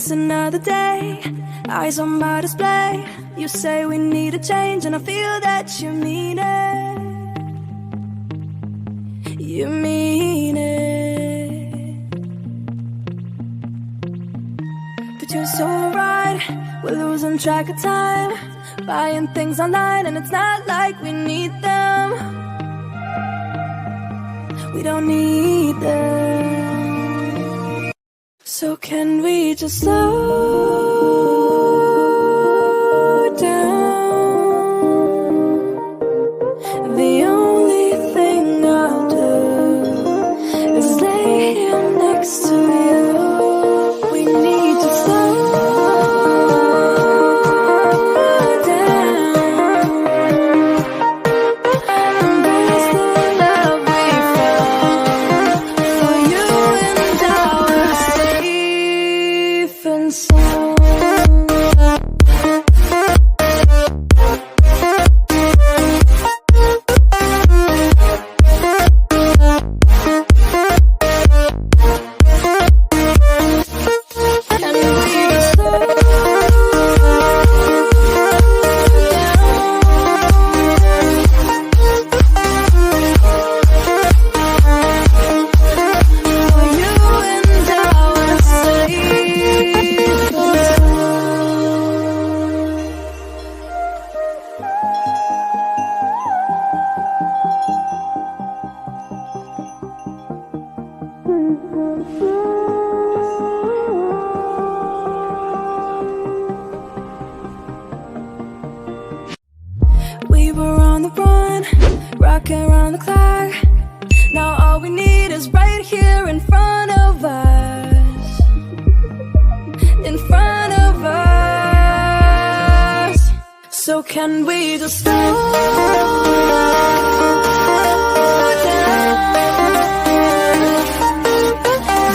Waste another day, eyes on my display. You say we need a change and I feel that you mean it. You mean it. But you're so right, we're losing track of time, buying things online and it's not like we need them. We don't need them. So can we just slow down? The only thing I'll do is lay here next to you. We need to slow down. Embrace the love we found. For you and I were safe and sound. We were on the run, rocking around the clock. Now all we need is right here in front of us. In front of us. So can we just slow down?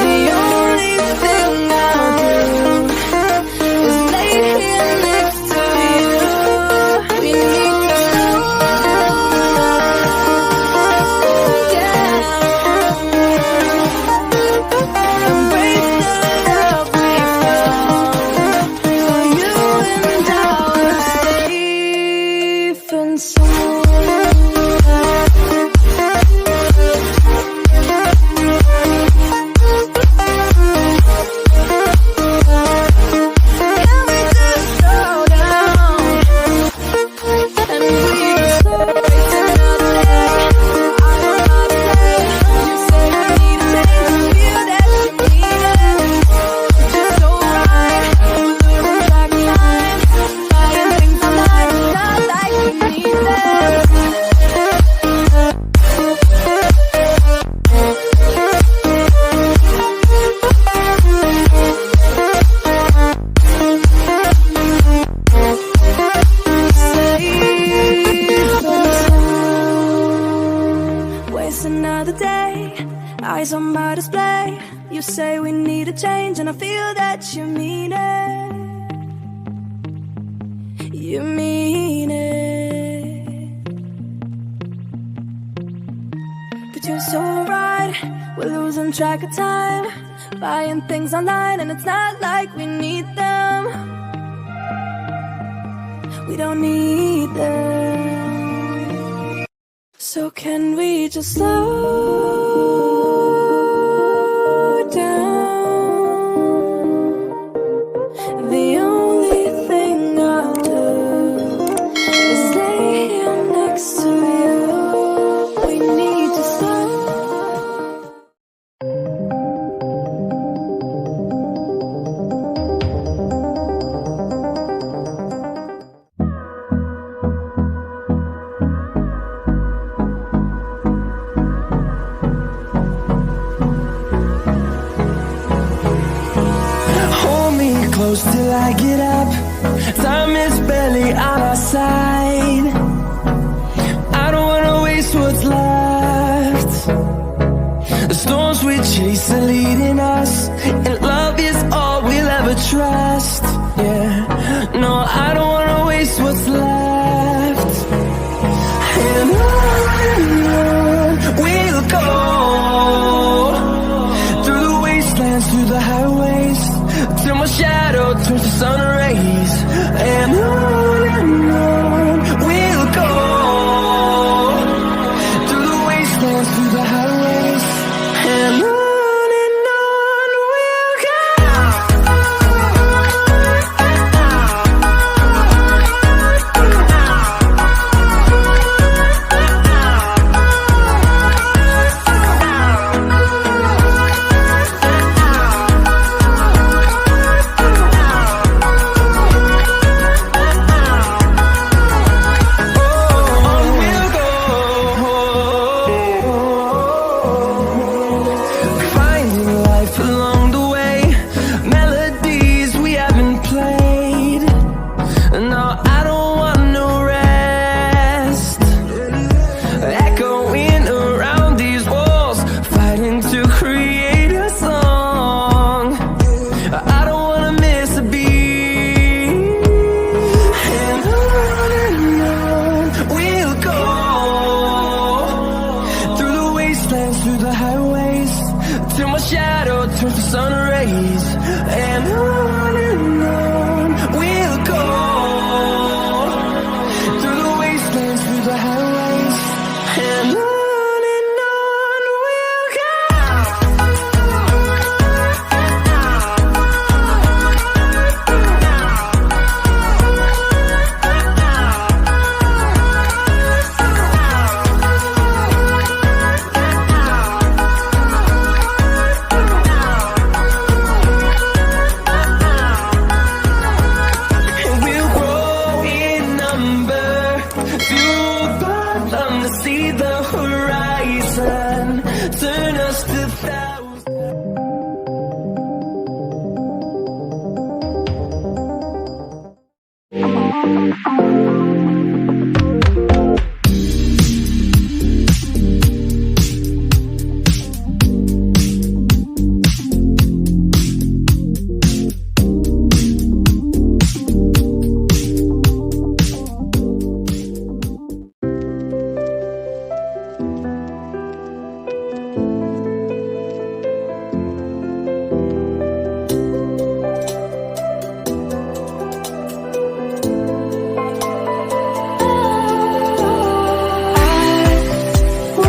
The only thing I'll do is lay here next to you. We need to slow down. Embrace the love we found. For you and I were safe and sound. Can we just slow down? And we just waste another day. I don't know how to play. You say we need a change, I feel that you mean it. But you're so right, we're losing track of time, buying things online, it's not like we need them. Waste another day, eyes on my display. You say we need a change and I feel that you mean it. You mean it. But you're so right, we're losing track of time, buying things online and it's not like we need them. We don't need them. So can we just slow down? The only thing I'll do is lay here next to you. We need to slow. Close till I get up. Time is barely on our side. I don't wanna waste what's left. The storms we chase are leading us, and love is all we'll ever trust. Yeah, no, I don't wanna waste what's left. And on we'll go, through the wastelands, through the highways, till my shadow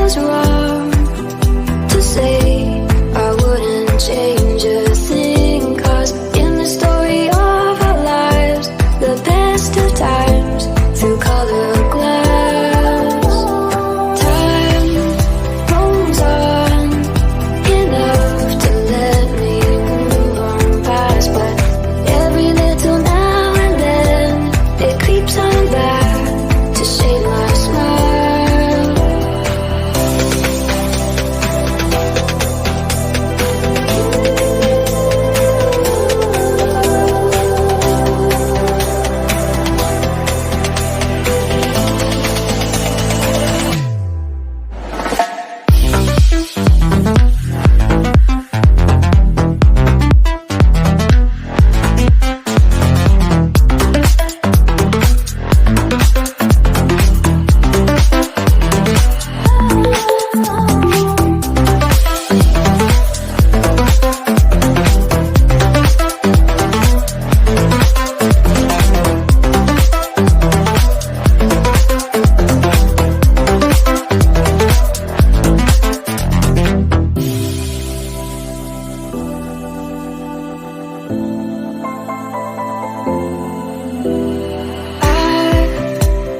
Was wrong to say I wouldn't change a thing, 'cause in the story of our lives, the best of times through colored glass, time rolls on enough to let me move on past, but every little now and then it creeps on back to shade my smile.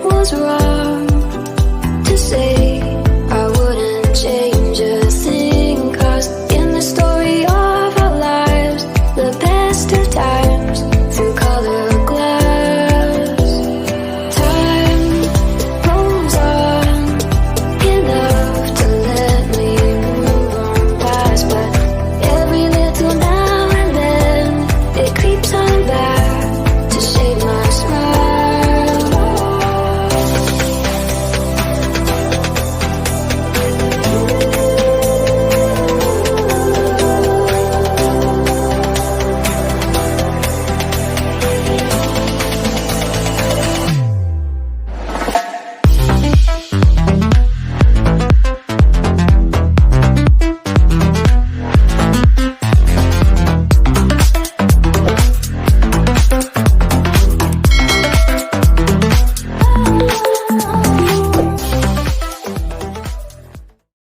Was wrong